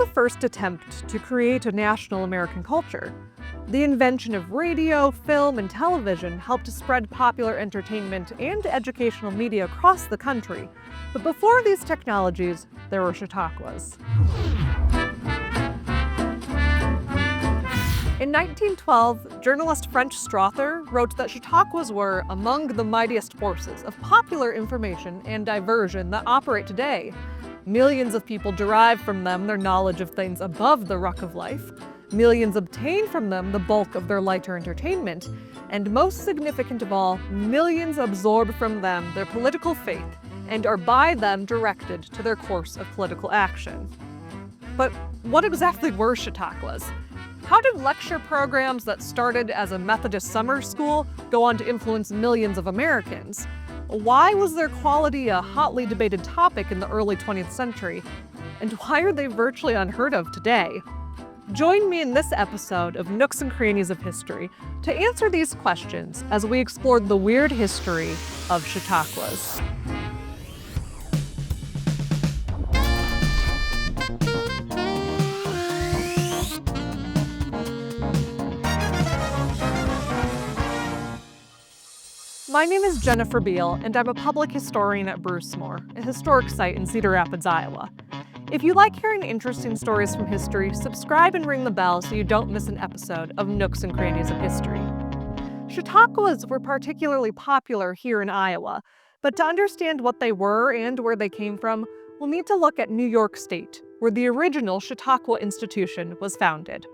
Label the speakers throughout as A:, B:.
A: the first attempt to create a national American culture. The invention of radio, film, and television helped to spread popular entertainment and educational media across the country. But before these technologies, there were Chautauquas. In 1912, journalist French Strother wrote that Chautauquas were among the mightiest forces of popular information and diversion that operate today. Millions of people derive from them their knowledge of things above the ruck of life. Millions obtain from them the bulk of their lighter entertainment. And most significant of all, millions absorb from them their political faith and are by them directed to their course of political action. But what exactly were Chautauquas? How did lecture programs that started as a Methodist summer school go on to influence millions of Americans? Why was their quality a hotly debated topic in the early 20th century? And why are they virtually unheard of today? Join me in this episode of Nooks and Crannies of History to answer these questions as we explore the weird history of Chautauquas. My name is Jennifer Beal, and I'm a public historian at Brucemore, a historic site in Cedar Rapids, Iowa. If you like hearing interesting stories from history, subscribe and ring the bell so you don't miss an episode of Nooks and Crannies of History. Chautauquas were particularly popular here in Iowa, but to understand what they were and where they came from, we'll need to look at New York State, where the original Chautauqua institution was founded.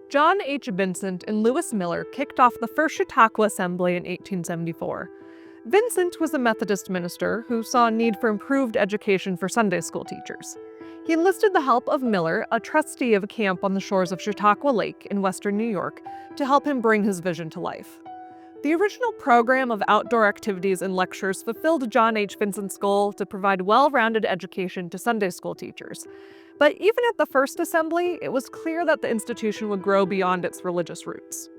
A: John H. Vincent and Lewis Miller kicked off the first Chautauqua Assembly in 1874. Vincent was a Methodist minister who saw a need for improved education for Sunday school teachers. He enlisted the help of Miller, a trustee of a camp on the shores of Chautauqua Lake in western New York, to help him bring his vision to life. The original program of outdoor activities and lectures fulfilled John H. Vincent's goal to provide well-rounded education to Sunday school teachers. But even at the first assembly, it was clear that the institution would grow beyond its religious roots.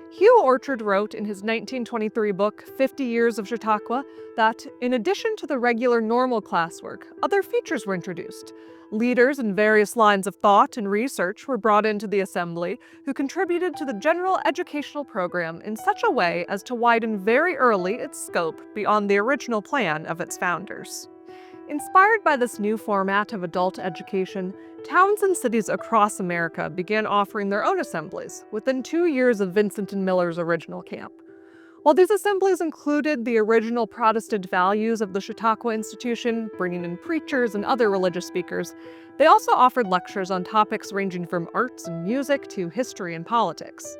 A: Hugh Orchard wrote in his 1923 book, 50 Years of Chautauqua, that in addition to the regular normal classwork, other features were introduced. Leaders in various lines of thought and research were brought into the assembly who contributed to the general educational program in such a way as to widen very early its scope beyond the original plan of its founders. Inspired by this new format of adult education, towns and cities across America began offering their own assemblies within 2 years of Vincent and Miller's original camp. While these assemblies included the original Protestant values of the Chautauqua institution, bringing in preachers and other religious speakers, they also offered lectures on topics ranging from arts and music to history and politics.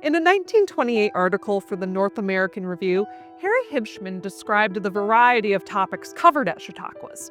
A: In a 1928 article for the North American Review, Harry Hibschman described the variety of topics covered at Chautauquas.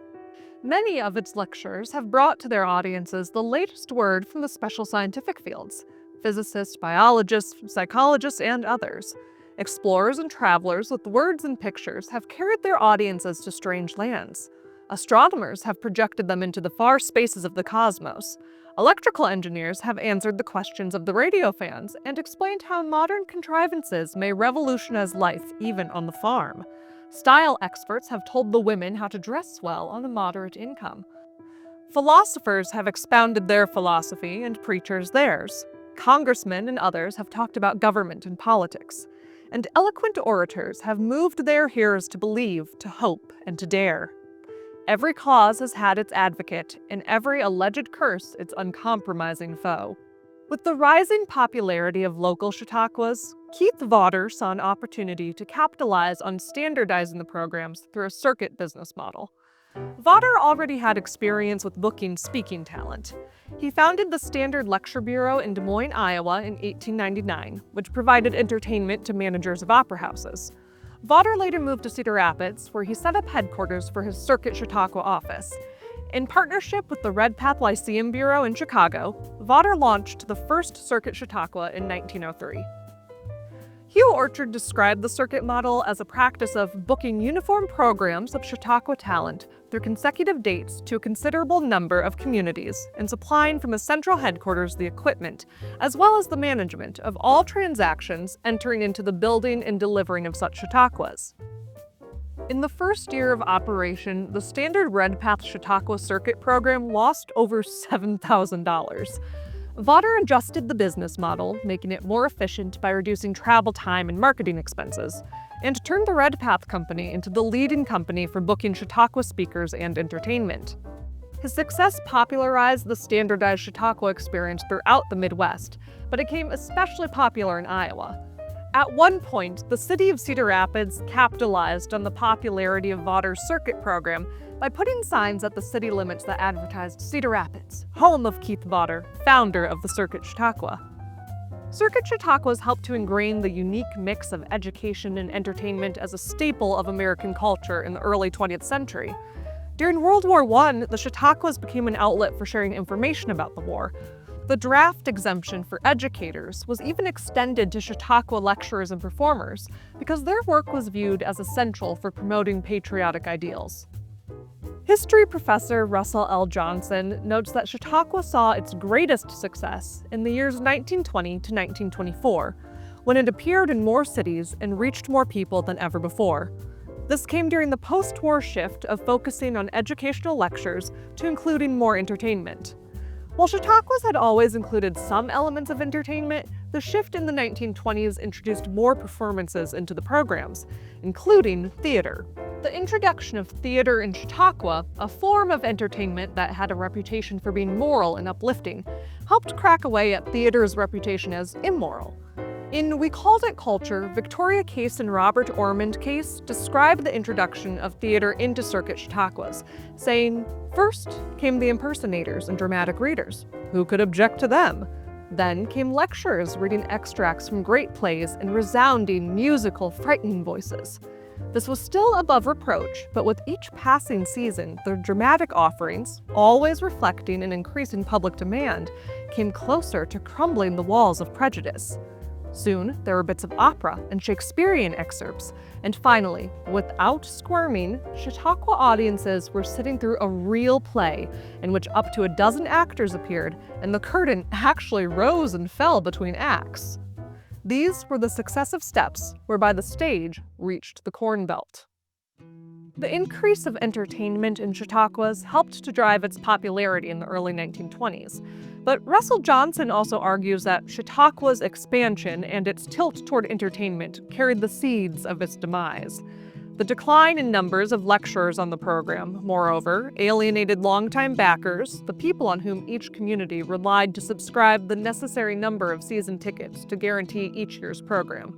A: Many of its lectures have brought to their audiences the latest word from the special scientific fields: physicists, biologists, psychologists, and others. Explorers and travelers with words and pictures have carried their audiences to strange lands. Astronomers have projected them into the far spaces of the cosmos. Electrical engineers have answered the questions of the radio fans and explained how modern contrivances may revolutionize life even on the farm. Style experts have told the women how to dress well on a moderate income. Philosophers have expounded their philosophy and preachers theirs. Congressmen and others have talked about government and politics. And eloquent orators have moved their hearers to believe, to hope, and to dare. Every cause has had its advocate, and every alleged curse its uncompromising foe. With the rising popularity of local Chautauquas, Keith Vaughter saw an opportunity to capitalize on standardizing the programs through a circuit business model. Vaughter already had experience with booking speaking talent. He founded the Standard Lecture Bureau in Des Moines, Iowa in 1899, which provided entertainment to managers of opera houses. Vaughter later moved to Cedar Rapids, where he set up headquarters for his Circuit Chautauqua office. In partnership with the Red Path Lyceum Bureau in Chicago, Vaughter launched the first Circuit Chautauqua in 1903. Hugh Orchard described the circuit model as a practice of booking uniform programs of Chautauqua talent through consecutive dates to a considerable number of communities and supplying from a central headquarters the equipment, as well as the management of all transactions entering into the building and delivering of such Chautauquas. In the first year of operation, the standard Redpath Chautauqua circuit program lost over $7,000. Vauder adjusted the business model, making it more efficient by reducing travel time and marketing expenses, and turned the Redpath Company into the leading company for booking Chautauqua speakers and entertainment. His success popularized the standardized Chautauqua experience throughout the Midwest, but it became especially popular in Iowa. At one point, the city of Cedar Rapids capitalized on the popularity of Vauder's circuit program by putting signs at the city limits that advertised Cedar Rapids, home of Keith Vauder, founder of the Circuit Chautauqua. Circuit Chautauquas helped to ingrain the unique mix of education and entertainment as a staple of American culture in the early 20th century. During World War I, the Chautauquas became an outlet for sharing information about the war. The draft exemption for educators was even extended to Chautauqua lecturers and performers because their work was viewed as essential for promoting patriotic ideals. History professor Russell L. Johnson notes that Chautauqua saw its greatest success in the years 1920 to 1924, when it appeared in more cities and reached more people than ever before. This came during the post-war shift of focusing on educational lectures to including more entertainment. While Chautauquas had always included some elements of entertainment, the shift in the 1920s introduced more performances into the programs, including theater. The introduction of theater in Chautauqua, a form of entertainment that had a reputation for being moral and uplifting, helped crack away at theater's reputation as immoral. In We Called It Culture, Victoria Case and Robert Ormond Case describe the introduction of theater into Circuit Chautauquas, saying, "First came the impersonators and dramatic readers. Who could object to them? Then came lecturers reading extracts from great plays in resounding, musical, frightening voices. This was still above reproach, but with each passing season, the dramatic offerings, always reflecting an increasing public demand, came closer to crumbling the walls of prejudice. Soon, there were bits of opera and Shakespearean excerpts, and finally, without squirming, Chautauqua audiences were sitting through a real play in which up to a dozen actors appeared, and the curtain actually rose and fell between acts. These were the successive steps whereby the stage reached the Corn Belt." The increase of entertainment in Chautauquas helped to drive its popularity in the early 1920s. But Russell Johnson also argues that Chautauqua's expansion and its tilt toward entertainment carried the seeds of its demise. The decline in numbers of lecturers on the program, moreover, alienated longtime backers, the people on whom each community relied to subscribe the necessary number of season tickets to guarantee each year's program.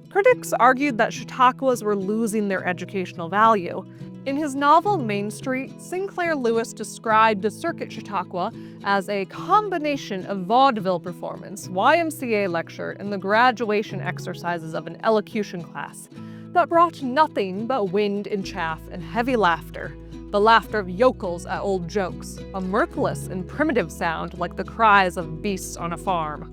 A: Critics argued that Chautauquas were losing their educational value. In his novel Main Street, Sinclair Lewis described the Circuit Chautauqua as a combination of vaudeville performance, YMCA lecture, and the graduation exercises of an elocution class that brought nothing but wind and chaff and heavy laughter, the laughter of yokels at old jokes, a mirthless and primitive sound like the cries of beasts on a farm.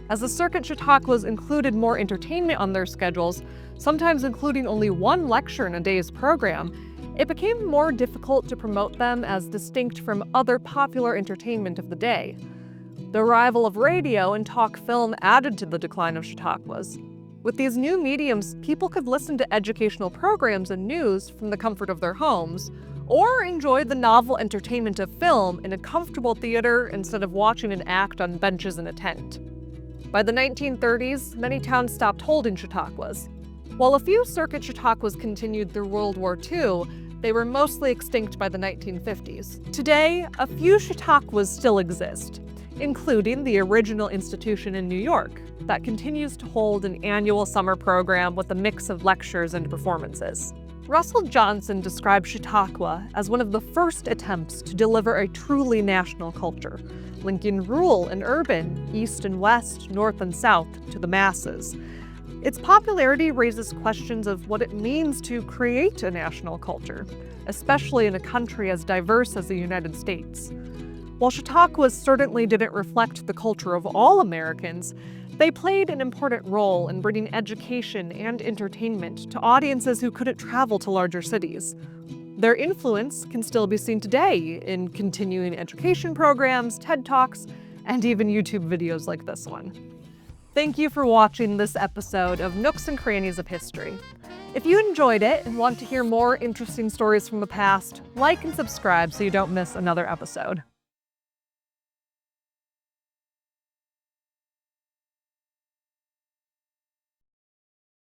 A: As the Circuit Chautauquas included more entertainment on their schedules, sometimes including only one lecture in a day's program, it became more difficult to promote them as distinct from other popular entertainment of the day. The arrival of radio and talk film added to the decline of Chautauquas. With these new mediums, people could listen to educational programs and news from the comfort of their homes, or enjoy the novel entertainment of film in a comfortable theater instead of watching an act on benches in a tent. By the 1930s, many towns stopped holding Chautauquas. While a few Circuit Chautauquas continued through World War II, they were mostly extinct by the 1950s. Today, a few Chautauquas still exist, including the original institution in New York that continues to hold an annual summer program with a mix of lectures and performances. Russell Johnson described Chautauqua as one of the first attempts to deliver a truly national culture, linking rural and urban, east and west, north and south, to the masses. Its popularity raises questions of what it means to create a national culture, especially in a country as diverse as the United States. While Chautauquas certainly didn't reflect the culture of all Americans, they played an important role in bringing education and entertainment to audiences who couldn't travel to larger cities. Their influence can still be seen today in continuing education programs, TED Talks, and even YouTube videos like this one. Thank you for watching this episode of Nooks and Crannies of History. If you enjoyed it and want to hear more interesting stories from the past, like and subscribe so you don't miss another episode.